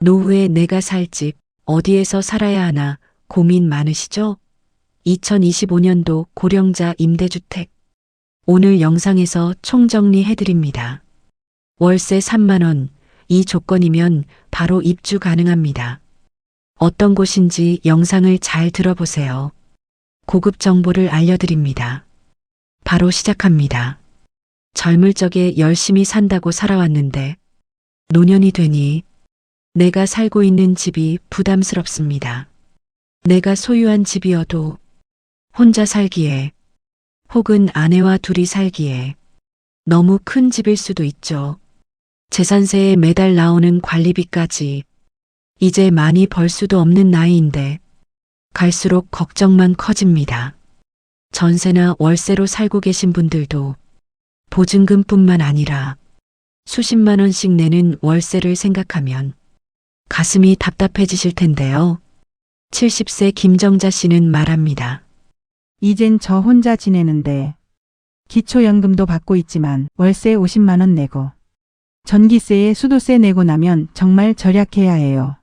노후에 내가 살 집, 어디에서 살아야 하나 고민 많으시죠? 2025년도 고령자 임대주택. 오늘 영상에서 총정리해드립니다. 월세 3만 원, 이 조건이면 바로 입주 가능합니다. 어떤 곳인지 영상을 잘 들어보세요. 고급 정보를 알려드립니다. 바로 시작합니다. 젊을 적에 열심히 산다고 살아왔는데 노년이 되니 내가 살고 있는 집이 부담스럽습니다. 내가 소유한 집이어도 혼자 살기에 혹은 아내와 둘이 살기에 너무 큰 집일 수도 있죠. 재산세에 매달 나오는 관리비까지 이제 많이 벌 수도 없는 나이인데 갈수록 걱정만 커집니다. 전세나 월세로 살고 계신 분들도 보증금뿐만 아니라 수십만 원씩 내는 월세를 생각하면 가슴이 답답해지실 텐데요. 70세 김정자 씨는 말합니다. 이젠 저 혼자 지내는데 기초연금도 받고 있지만 월세 50만 원 내고 전기세에 수도세 내고 나면 정말 절약해야 해요.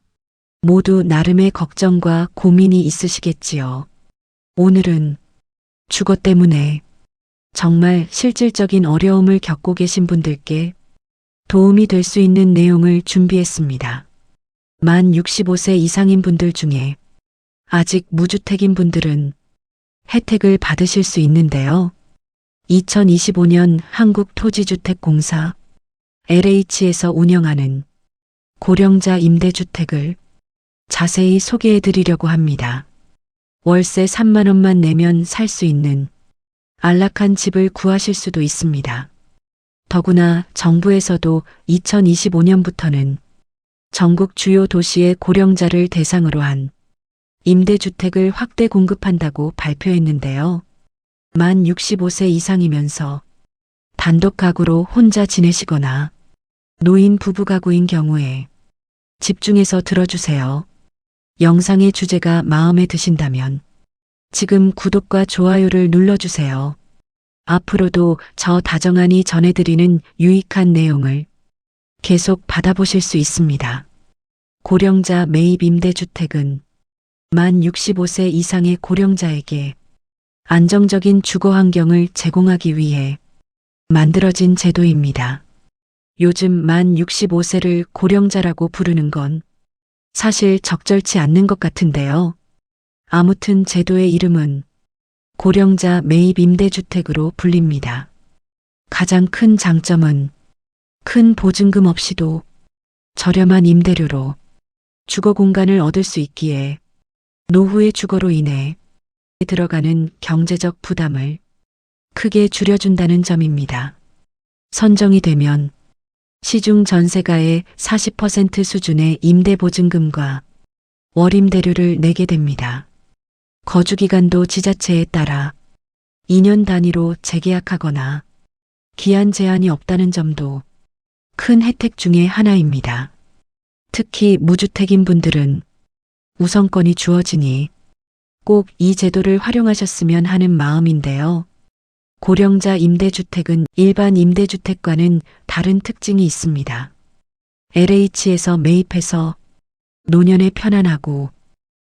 모두 나름의 걱정과 고민이 있으시겠지요. 오늘은 주거 때문에 정말 실질적인 어려움을 겪고 계신 분들께 도움이 될 수 있는 내용을 준비했습니다. 만 65세 이상인 분들 중에 아직 무주택인 분들은 혜택을 받으실 수 있는데요. 2025년 한국토지주택공사 LH에서 운영하는 고령자 임대주택을 자세히 소개해 드리려고 합니다. 월세 3만 원만 내면 살 수 있는 안락한 집을 구하실 수도 있습니다. 더구나 정부에서도 2025년부터는 전국 주요 도시의 고령자를 대상으로 한 임대주택을 확대 공급한다고 발표했는데요. 만 65세 이상이면서 단독 가구로 혼자 지내시거나 노인 부부 가구인 경우에 집중해서 들어주세요. 영상의 주제가 마음에 드신다면 지금 구독과 좋아요를 눌러주세요. 앞으로도 저 다정한이 전해드리는 유익한 내용을 계속 받아보실 수 있습니다. 고령자 매입 임대주택은 만 65세 이상의 고령자에게 안정적인 주거 환경을 제공하기 위해 만들어진 제도입니다. 요즘 만 65세를 고령자라고 부르는 건 사실 적절치 않는 것 같은데요. 아무튼 제도의 이름은 고령자 매입 임대주택으로 불립니다. 가장 큰 장점은 큰 보증금 없이도 저렴한 임대료로 주거 공간을 얻을 수 있기에 노후의 주거로 인해 들어가는 경제적 부담을 크게 줄여준다는 점입니다. 선정이 되면 시중 전세가의 40% 수준의 임대보증금과 월임대료를 내게 됩니다. 거주기간도 지자체에 따라 2년 단위로 재계약하거나 기한 제한이 없다는 점도 큰 혜택 중의 하나입니다. 특히 무주택인 분들은 우선권이 주어지니 꼭 이 제도를 활용하셨으면 하는 마음인데요. 고령자 임대주택은 일반 임대주택과는 다른 특징이 있습니다. LH에서 매입해서 노년에 편안하고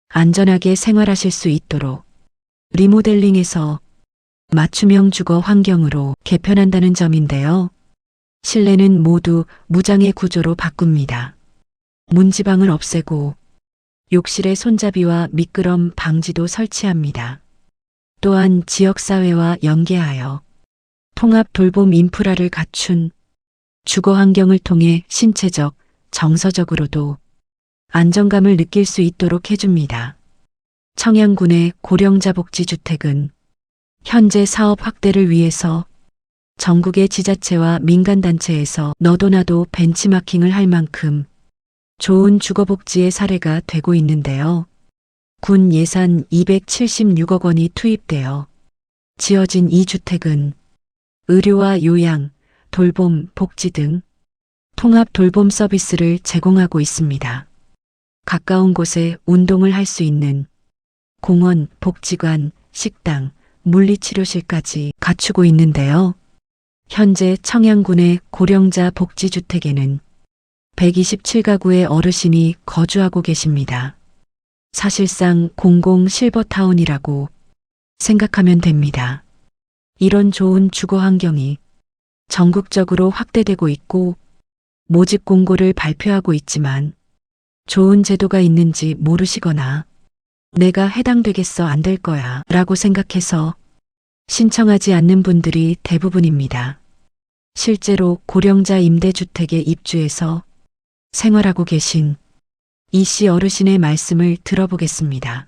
안전하게 생활하실 수 있도록 리모델링해서 맞춤형 주거 환경으로 개편한다는 점인데요. 실내는 모두 무장애 구조로 바꿉니다. 문지방을 없애고 욕실에 손잡이와 미끄럼 방지도 설치합니다. 또한 지역사회와 연계하여 통합 돌봄 인프라를 갖춘 주거 환경을 통해 신체적, 정서적으로도 안정감을 느낄 수 있도록 해줍니다. 청양군의 고령자 복지주택은 현재 사업 확대를 위해서 전국의 지자체와 민간단체에서 너도 나도 벤치마킹을 할 만큼 좋은 주거복지의 사례가 되고 있는데요. 군 예산 276억 원이 투입되어 지어진 이 주택은 의료와 요양, 돌봄, 복지 등 통합 돌봄 서비스를 제공하고 있습니다. 가까운 곳에 운동을 할 수 있는 공원, 복지관, 식당, 물리치료실까지 갖추고 있는데요. 현재 청양군의 고령자 복지주택에는 127가구의 어르신이 거주하고 계십니다. 사실상 공공 실버타운이라고 생각하면 됩니다. 이런 좋은 주거 환경이 전국적으로 확대되고 있고 모집 공고를 발표하고 있지만 좋은 제도가 있는지 모르시거나 내가 해당되겠어 안 될 거야 라고 생각해서 신청하지 않는 분들이 대부분입니다. 실제로 고령자 임대주택에 입주해서 생활하고 계신 이 씨 어르신의 말씀을 들어보겠습니다.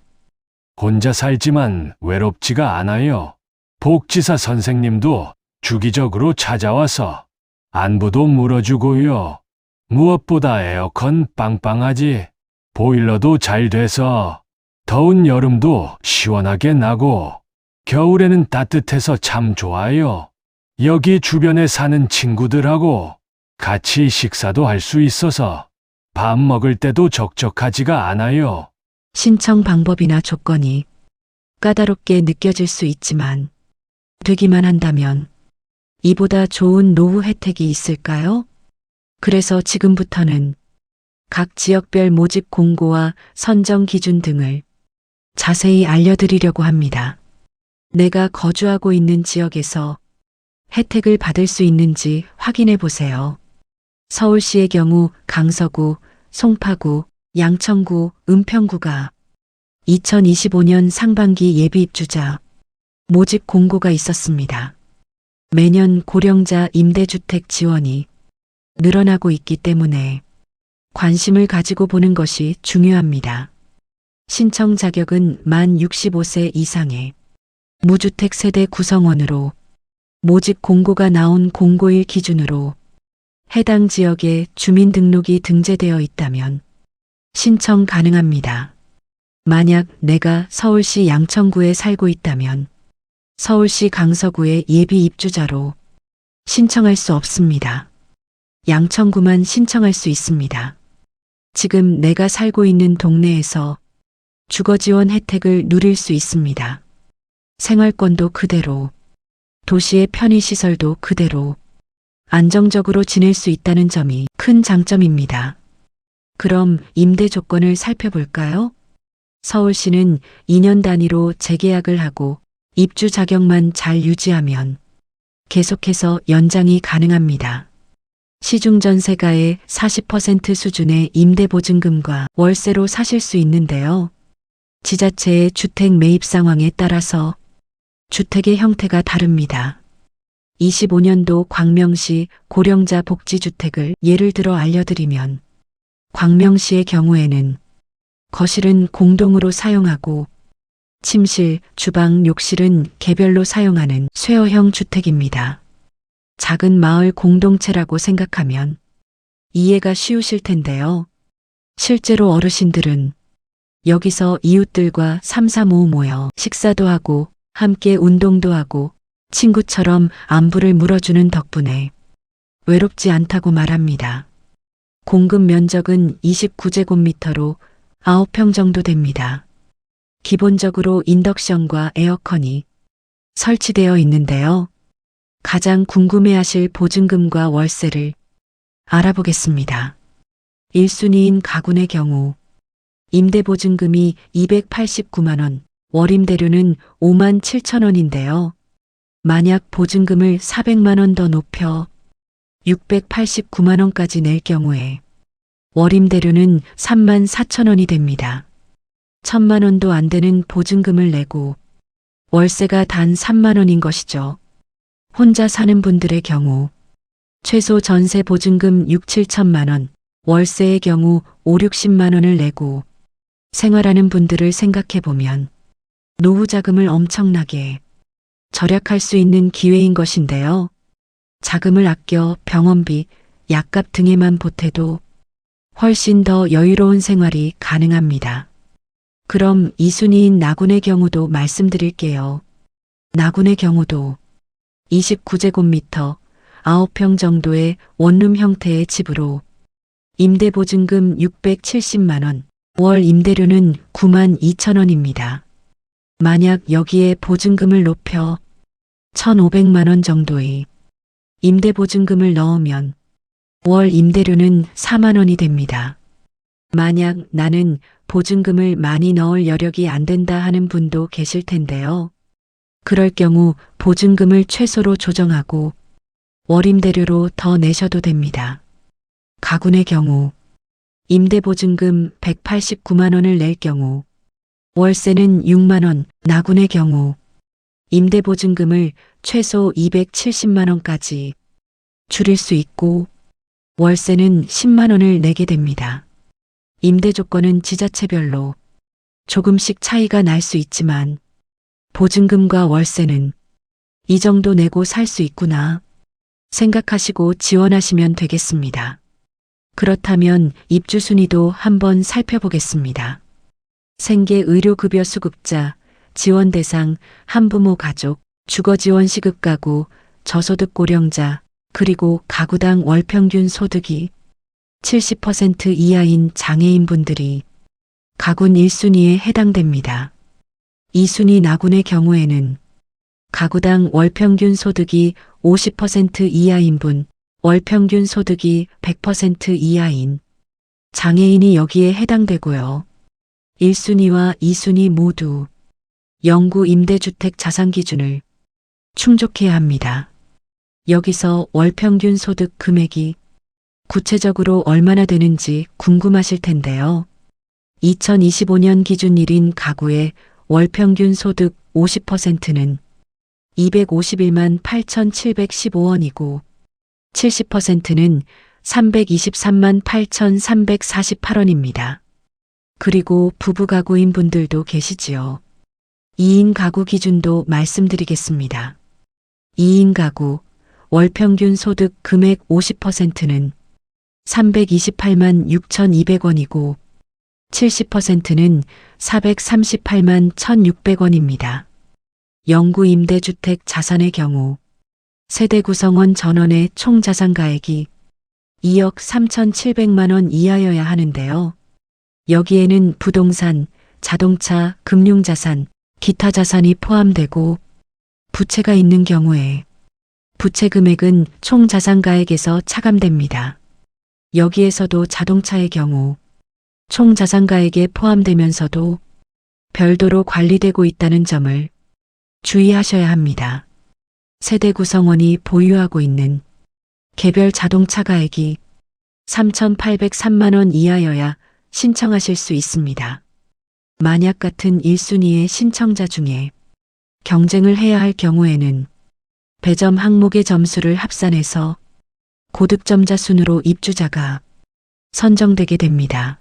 혼자 살지만 외롭지가 않아요. 복지사 선생님도 주기적으로 찾아와서 안부도 물어주고요. 무엇보다 에어컨 빵빵하지. 보일러도 잘 돼서 더운 여름도 시원하게 나고 겨울에는 따뜻해서 참 좋아요. 여기 주변에 사는 친구들하고 같이 식사도 할 수 있어서 밥 먹을 때도 적적하지가 않아요. 신청 방법이나 조건이 까다롭게 느껴질 수 있지만 되기만 한다면 이보다 좋은 노후 혜택이 있을까요? 그래서 지금부터는 각 지역별 모집 공고와 선정 기준 등을 자세히 알려드리려고 합니다. 내가 거주하고 있는 지역에서 혜택을 받을 수 있는지 확인해 보세요. 서울시의 경우 강서구, 송파구, 양천구, 은평구가 2025년 상반기 예비 입주자 모집 공고가 있었습니다. 매년 고령자 임대주택 지원이 늘어나고 있기 때문에 관심을 가지고 보는 것이 중요합니다. 신청 자격은 만 65세 이상의 무주택 세대 구성원으로 모집 공고가 나온 공고일 기준으로 해당 지역에 주민등록이 등재되어 있다면 신청 가능합니다. 만약 내가 서울시 양천구에 살고 있다면 서울시 강서구의 예비 입주자로 신청할 수 없습니다. 양천구만 신청할 수 있습니다. 지금 내가 살고 있는 동네에서 주거지원 혜택을 누릴 수 있습니다. 생활권도 그대로, 도시의 편의시설도 그대로 안정적으로 지낼 수 있다는 점이 큰 장점입니다. 그럼 임대 조건을 살펴볼까요? 서울시는 2년 단위로 재계약을 하고 입주 자격만 잘 유지하면 계속해서 연장이 가능합니다. 시중 전세가의 40% 수준의 임대보증금과 월세로 사실 수 있는데요. 지자체의 주택 매입 상황에 따라서 주택의 형태가 다릅니다. 25년도 광명시 고령자 복지주택을 예를 들어 알려드리면 광명시의 경우에는 거실은 공동으로 사용하고 침실, 주방, 욕실은 개별로 사용하는 쇄어형 주택입니다. 작은 마을 공동체라고 생각하면 이해가 쉬우실 텐데요. 실제로 어르신들은 여기서 이웃들과 삼삼오오 모여 식사도 하고 함께 운동도 하고 친구처럼 안부를 물어주는 덕분에 외롭지 않다고 말합니다. 공급 면적은 29제곱미터로 9평 정도 됩니다. 기본적으로 인덕션과 에어컨이 설치되어 있는데요. 가장 궁금해하실 보증금과 월세를 알아보겠습니다. 1순위인 가군의 경우 임대보증금이 289만 원, 월임대료는 5만 7천 원인데요. 만약 보증금을 400만 원 더 높여 689만 원까지 낼 경우에 월임대료는 3만 4천 원이 됩니다. 1,000만 원도 안 되는 보증금을 내고 월세가 단 3만 원인 것이죠. 혼자 사는 분들의 경우 최소 전세 보증금 6, 7천만 원, 월세의 경우 5, 60만 원을 내고 생활하는 분들을 생각해 보면 노후 자금을 엄청나게 절약할 수 있는 기회인 것인데요. 자금을 아껴 병원비, 약값 등에만 보태도 훨씬 더 여유로운 생활이 가능합니다. 그럼 2순위인 나군의 경우도 말씀드릴게요. 나군의 경우도 29제곱미터 9평 정도의 원룸 형태의 집으로 임대보증금 670만 원, 월 임대료는 9만 2천 원입니다. 만약 여기에 보증금을 높여 1,500만 원 정도의 임대보증금을 넣으면 월 임대료는 4만 원이 됩니다. 만약 나는 보증금을 많이 넣을 여력이 안 된다 하는 분도 계실 텐데요. 그럴 경우 보증금을 최소로 조정하고 월 임대료로 더 내셔도 됩니다. 가군의 경우 임대보증금 189만 원을 낼 경우 월세는 6만 원, 나군의 경우 임대보증금을 최소 270만 원까지 줄일 수 있고 월세는 10만 원을 내게 됩니다. 임대 조건은 지자체별로 조금씩 차이가 날 수 있지만 보증금과 월세는 이 정도 내고 살 수 있구나 생각하시고 지원하시면 되겠습니다. 그렇다면 입주 순위도 한번 살펴보겠습니다. 생계 의료급여 수급자, 지원 대상, 한부모 가족, 주거지원 시급 가구, 저소득 고령자, 그리고 가구당 월평균 소득이 70% 이하인 장애인분들이 가군 1순위에 해당됩니다. 2순위 나군의 경우에는 가구당 월평균 소득이 50% 이하인 분, 월평균 소득이 100% 이하인 장애인이 여기에 해당되고요. 1순위와 2순위 모두 영구 임대주택 자산 기준을 충족해야 합니다. 여기서 월평균 소득 금액이 구체적으로 얼마나 되는지 궁금하실 텐데요. 2025년 기준 1인 가구의 월평균 소득 50%는 251만 8,715원이고 70%는 323만 8,348원입니다. 그리고 부부 가구인 분들도 계시지요. 2인 가구 기준도 말씀드리겠습니다. 2인 가구 월평균 소득 금액 50%는 328만 6,200원이고 70%는 438만 1,600원입니다. 영구 임대주택 자산의 경우 세대 구성원 전원의 총 자산가액이 2억 3,700만 원 이하여야 하는데요. 여기에는 부동산, 자동차, 금융자산, 기타 자산이 포함되고 부채가 있는 경우에 부채 금액은 총 자산가액에서 차감됩니다. 여기에서도 자동차의 경우 총 자산가액에 포함되면서도 별도로 관리되고 있다는 점을 주의하셔야 합니다. 세대 구성원이 보유하고 있는 개별 자동차 가액이 3,803만 원 이하여야 신청하실 수 있습니다. 만약 같은 1순위의 신청자 중에 경쟁을 해야 할 경우에는 배점 항목의 점수를 합산해서 고득점자 순으로 입주자가 선정되게 됩니다.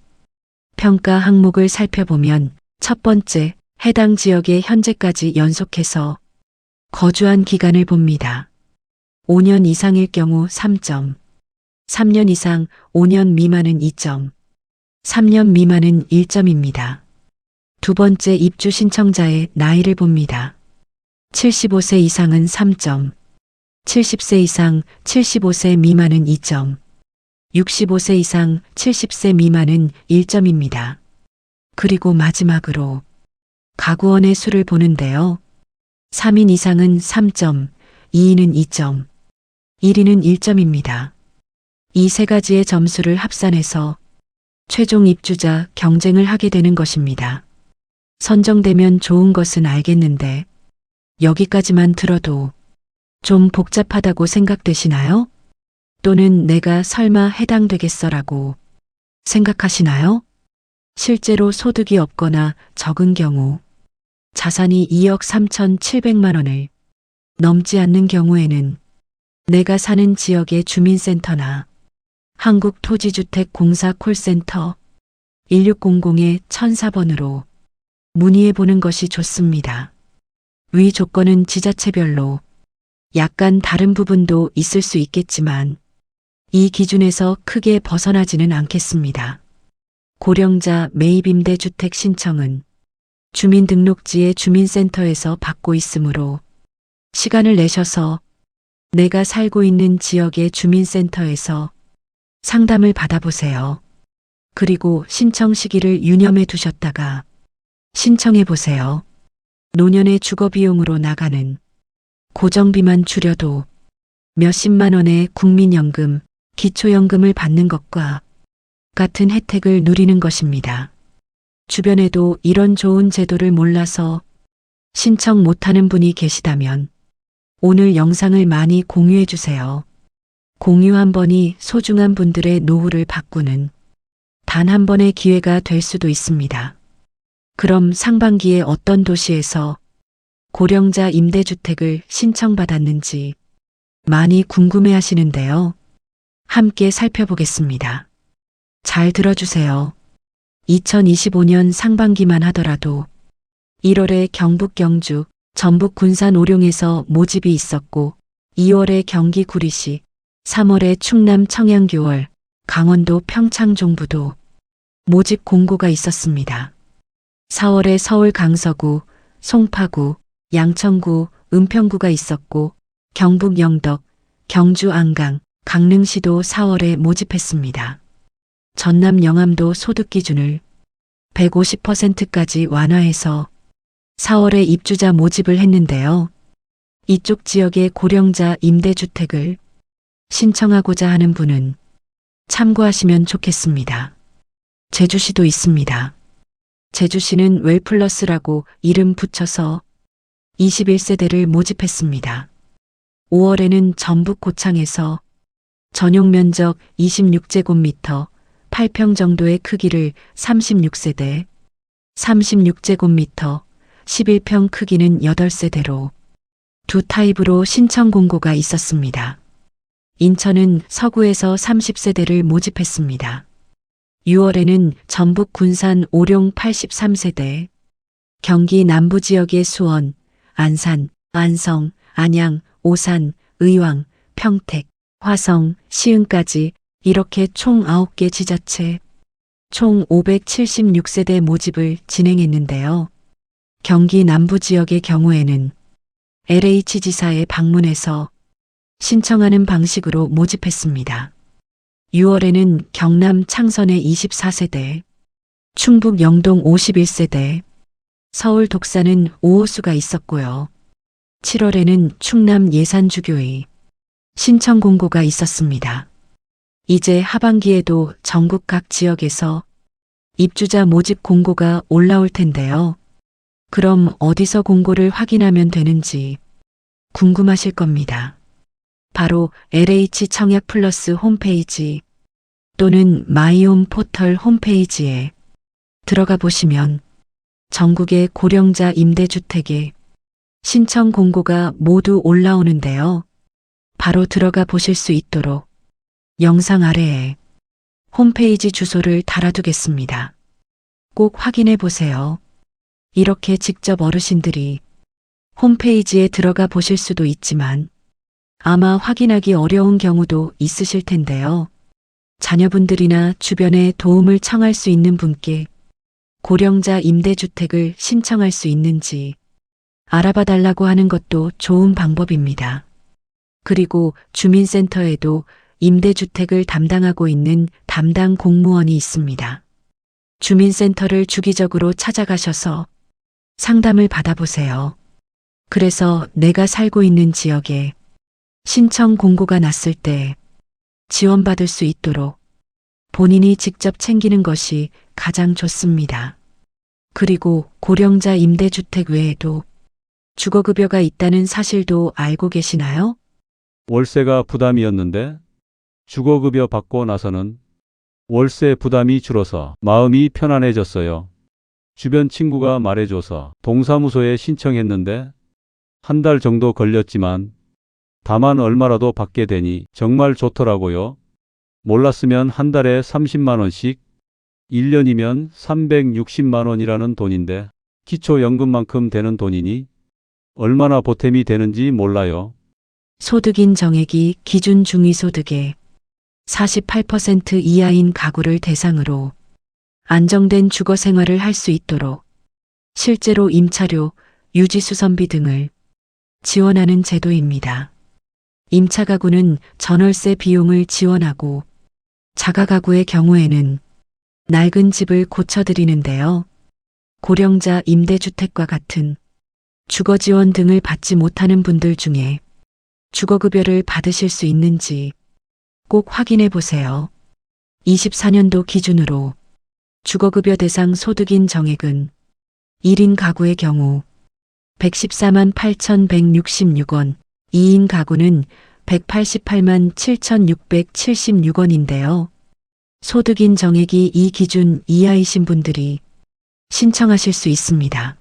평가 항목을 살펴보면 첫 번째, 해당 지역에 현재까지 연속해서 거주한 기간을 봅니다. 5년 이상일 경우 3점, 3년 이상 5년 미만은 2점, 3년 미만은 1점입니다. 두 번째 입주 신청자의 나이를 봅니다. 75세 이상은 3점, 70세 이상 75세 미만은 2점, 65세 이상 70세 미만은 1점입니다. 그리고 마지막으로 가구원의 수를 보는데요. 3인 이상은 3점, 2인은 2점, 1인은 1점입니다. 이 세 가지의 점수를 합산해서 최종 입주자 경쟁을 하게 되는 것입니다. 선정되면 좋은 것은 알겠는데 여기까지만 들어도 좀 복잡하다고 생각되시나요? 또는 내가 설마 해당되겠어라고 생각하시나요? 실제로 소득이 없거나 적은 경우 자산이 2억 3,700만 원을 넘지 않는 경우에는 내가 사는 지역의 주민센터나 한국토지주택공사 콜센터 1600-1004번으로 문의해 보는 것이 좋습니다. 위 조건은 지자체별로 약간 다른 부분도 있을 수 있겠지만 이 기준에서 크게 벗어나지는 않겠습니다. 고령자 매입임대주택 신청은 주민등록지의 주민센터에서 받고 있으므로 시간을 내셔서 내가 살고 있는 지역의 주민센터에서 상담을 받아보세요. 그리고 신청 시기를 유념해 두셨다가 신청해 보세요. 노년의 주거비용으로 나가는 고정비만 줄여도 몇십만 원의 국민연금, 기초연금을 받는 것과 같은 혜택을 누리는 것입니다. 주변에도 이런 좋은 제도를 몰라서 신청 못하는 분이 계시다면 오늘 영상을 많이 공유해 주세요. 공유 한 번이 소중한 분들의 노후를 바꾸는 단 한 번의 기회가 될 수도 있습니다. 그럼 상반기에 어떤 도시에서 고령자 임대주택을 신청받았는지 많이 궁금해 하시는데요. 함께 살펴보겠습니다. 잘 들어주세요. 2025년 상반기만 하더라도 1월에 경북 경주, 전북 군산 오룡에서 모집이 있었고 2월에 경기 구리시, 3월에 충남 청양교월, 강원도 평창 종부도 모집 공고가 있었습니다. 4월에 서울 강서구, 송파구, 양천구, 은평구가 있었고 경북 영덕, 경주 안강, 강릉시도 4월에 모집했습니다. 전남 영암도 소득 기준을 150%까지 완화해서 4월에 입주자 모집을 했는데요. 이쪽 지역의 고령자 임대주택을 신청하고자 하는 분은 참고하시면 좋겠습니다. 제주시도 있습니다. 제주시는 웰플러스라고 이름 붙여서 21세대를 모집했습니다. 5월에는 전북 고창에서 전용 면적 26제곱미터 8평 정도의 크기를 36세대, 36제곱미터 11평 크기는 8세대로 두 타입으로 신청 공고가 있었습니다. 인천은 서구에서 30세대를 모집했습니다. 6월에는 전북 군산 오룡 83세대, 경기 남부 지역의 수원, 안산, 안성, 안양, 오산, 의왕, 평택, 화성, 시흥까지 이렇게 총 9개 지자체, 총 576세대 모집을 진행했는데요. 경기 남부 지역의 경우에는 LH지사에 방문해서 신청하는 방식으로 모집했습니다. 6월에는 경남 창선의 24세대, 충북 영동 51세대, 서울 독산은 5호수가 있었고요. 7월에는 충남 예산주교의 신청 공고가 있었습니다. 이제 하반기에도 전국 각 지역에서 입주자 모집 공고가 올라올 텐데요. 그럼 어디서 공고를 확인하면 되는지 궁금하실 겁니다. 바로 LH 청약 플러스 홈페이지 또는 마이홈 포털 홈페이지에 들어가 보시면 전국의 고령자 임대주택의 신청 공고가 모두 올라오는데요. 바로 들어가 보실 수 있도록 영상 아래에 홈페이지 주소를 달아두겠습니다. 꼭 확인해 보세요. 이렇게 직접 어르신들이 홈페이지에 들어가 보실 수도 있지만 아마 확인하기 어려운 경우도 있으실 텐데요. 자녀분들이나 주변에 도움을 청할 수 있는 분께 고령자 임대주택을 신청할 수 있는지 알아봐 달라고 하는 것도 좋은 방법입니다. 그리고 주민센터에도 임대주택을 담당하고 있는 담당 공무원이 있습니다. 주민센터를 주기적으로 찾아가셔서 상담을 받아보세요. 그래서 내가 살고 있는 지역에 신청 공고가 났을 때 지원받을 수 있도록 본인이 직접 챙기는 것이 가장 좋습니다. 그리고 고령자 임대주택 외에도 주거급여가 있다는 사실도 알고 계시나요? 월세가 부담이었는데 주거급여 받고 나서는 월세 부담이 줄어서 마음이 편안해졌어요. 주변 친구가 말해줘서 동사무소에 신청했는데 한 달 정도 걸렸지만 다만 얼마라도 받게 되니 정말 좋더라고요. 몰랐으면 한 달에 30만 원씩, 1년이면 360만 원이라는 돈인데 기초연금만큼 되는 돈이니 얼마나 보탬이 되는지 몰라요. 소득인 정액이 기준 중위소득의 48% 이하인 가구를 대상으로 안정된 주거 생활을 할 수 있도록 실제로 임차료, 유지수선비 등을 지원하는 제도입니다. 임차 가구는 전월세 비용을 지원하고 자가 가구의 경우에는 낡은 집을 고쳐드리는데요. 고령자 임대주택과 같은 주거 지원 등을 받지 못하는 분들 중에 주거급여를 받으실 수 있는지 꼭 확인해 보세요. 24년도 기준으로 주거급여 대상 소득인 정액은 1인 가구의 경우 114만 8,166원, 2인 가구는 188만 7,676원인데요. 소득인 정액이 이 기준 이하이신 분들이 신청하실 수 있습니다.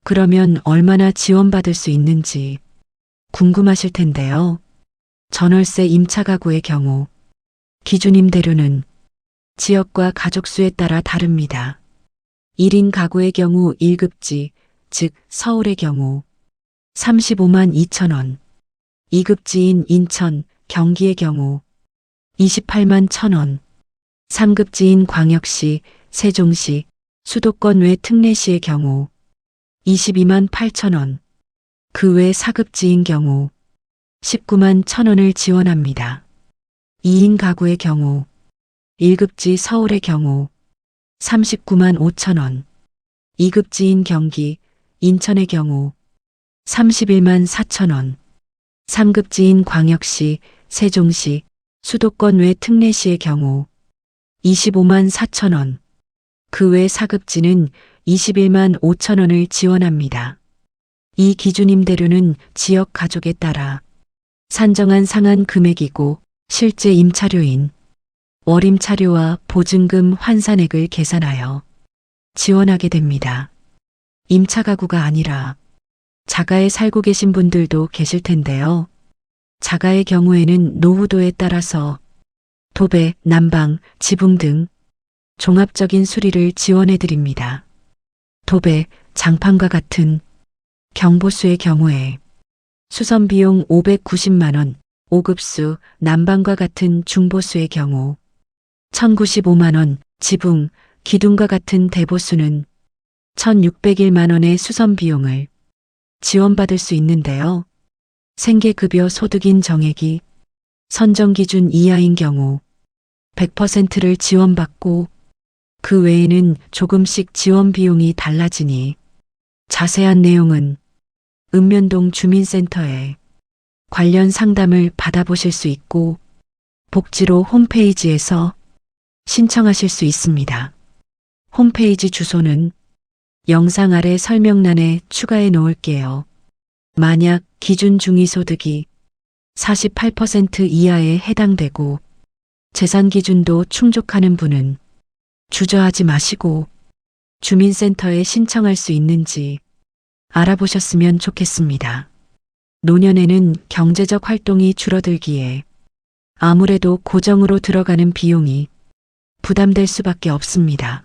그러면 얼마나 지원받을 수 있는지 궁금하실 텐데요. 전월세 임차 가구의 경우 기준 임대료는 지역과 가족 수에 따라 다릅니다. 1인 가구의 경우 1급지, 즉 서울의 경우 35만 2천원, 2급지인 인천, 경기의 경우 28만 1천원, 3급지인 광역시, 세종시, 수도권 외 특례시의 경우 22만 8천원, 그 외 4급지인 경우 19만 1천원을 지원합니다. 2인 가구의 경우 1급지 서울의 경우 39만 5천원, 2급지인 경기, 인천의 경우 31만 4천원, 3급지인 광역시, 세종시, 수도권 외 특례시의 경우 25만 4천원, 그 외 4급지는 21만 5천원을 지원합니다. 이 기준 임대료는 지역 가족에 따라 산정한 상한 금액이고 실제 임차료인 월임차료와 보증금 환산액을 계산하여 지원하게 됩니다. 임차 가구가 아니라 자가에 살고 계신 분들도 계실 텐데요. 자가의 경우에는 노후도에 따라서 도배, 난방, 지붕 등 종합적인 수리를 지원해 드립니다. 도배, 장판과 같은 경보수의 경우에 수선 비용 590만원, 5급수, 난방과 같은 중보수의 경우 1095만원, 지붕, 기둥과 같은 대보수는 1601만원의 수선 비용을 지원받을 수 있는데요. 생계급여 소득인 정액이 선정기준 이하인 경우 100%를 지원받고 그 외에는 조금씩 지원 비용이 달라지니 자세한 내용은 읍면동 주민센터에 관련 상담을 받아보실 수 있고 복지로 홈페이지에서 신청하실 수 있습니다. 홈페이지 주소는 영상 아래 설명란에 추가해 놓을게요. 만약 기준 중위소득이 48% 이하에 해당되고 재산 기준도 충족하는 분은 주저하지 마시고 주민센터에 신청할 수 있는지 알아보셨으면 좋겠습니다. 노년에는 경제적 활동이 줄어들기에 아무래도 고정으로 들어가는 비용이 부담될 수밖에 없습니다.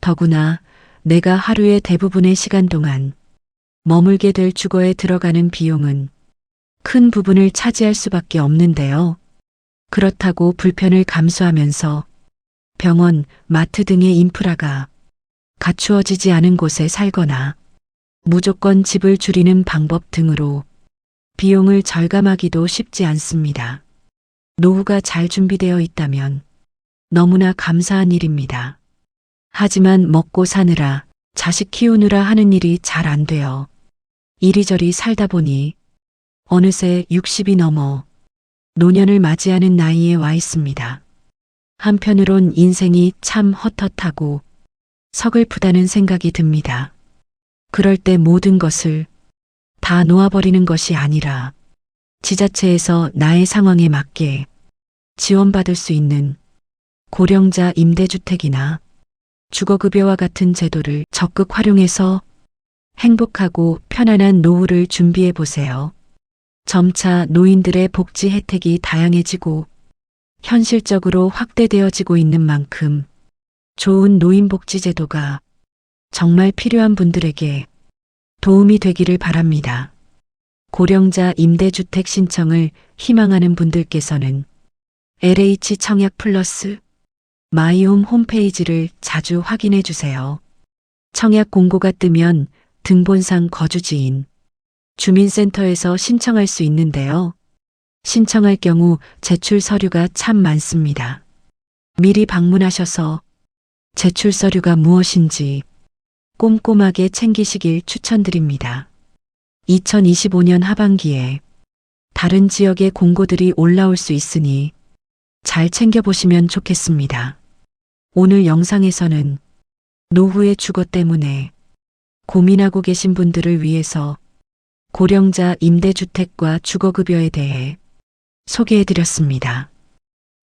더구나 내가 하루의 대부분의 시간 동안 머물게 될 주거에 들어가는 비용은 큰 부분을 차지할 수밖에 없는데요. 그렇다고 불편을 감수하면서 병원, 마트 등의 인프라가 갖추어지지 않은 곳에 살거나 무조건 집을 줄이는 방법 등으로 비용을 절감하기도 쉽지 않습니다. 노후가 잘 준비되어 있다면 너무나 감사한 일입니다. 하지만 먹고 사느라, 자식 키우느라 하는 일이 잘 안 돼요. 이리저리 살다 보니 어느새 60이 넘어 노년을 맞이하는 나이에 와 있습니다. 한편으론 인생이 참 헛헛하고 서글프다는 생각이 듭니다. 그럴 때 모든 것을 다 놓아버리는 것이 아니라 지자체에서 나의 상황에 맞게 지원받을 수 있는 고령자 임대주택이나 주거급여와 같은 제도를 적극 활용해서 행복하고 편안한 노후를 준비해 보세요. 점차 노인들의 복지 혜택이 다양해지고 현실적으로 확대되어지고 있는 만큼 좋은 노인복지제도가 정말 필요한 분들에게 도움이 되기를 바랍니다. 고령자 임대주택 신청을 희망하는 분들께서는 LH 청약 플러스 마이홈 홈페이지를 자주 확인해 주세요. 청약 공고가 뜨면 등본상 거주지인 주민센터에서 신청할 수 있는데요. 신청할 경우 제출 서류가 참 많습니다. 미리 방문하셔서 제출 서류가 무엇인지 꼼꼼하게 챙기시길 추천드립니다. 2025년 하반기에 다른 지역의 공고들이 올라올 수 있으니 잘 챙겨보시면 좋겠습니다. 오늘 영상에서는 노후의 주거 때문에 고민하고 계신 분들을 위해서 고령자 임대주택과 주거급여에 대해 소개해드렸습니다.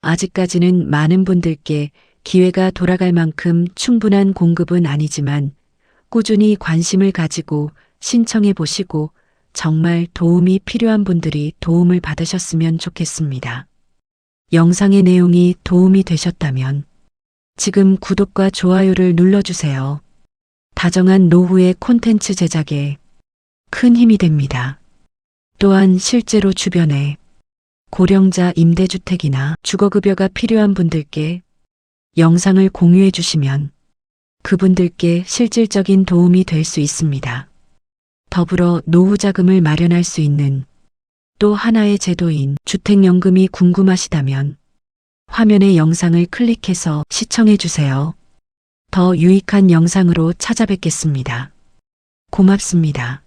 아직까지는 많은 분들께 기회가 돌아갈 만큼 충분한 공급은 아니지만 꾸준히 관심을 가지고 신청해 보시고 정말 도움이 필요한 분들이 도움을 받으셨으면 좋겠습니다. 영상의 내용이 도움이 되셨다면 지금 구독과 좋아요를 눌러주세요. 다정한 노후의 콘텐츠 제작에 큰 힘이 됩니다. 또한 실제로 주변에 고령자 임대주택이나 주거급여가 필요한 분들께 영상을 공유해 주시면 그분들께 실질적인 도움이 될 수 있습니다. 더불어 노후자금을 마련할 수 있는 또 하나의 제도인 주택연금이 궁금하시다면 화면의 영상을 클릭해서 시청해 주세요. 더 유익한 영상으로 찾아뵙겠습니다. 고맙습니다.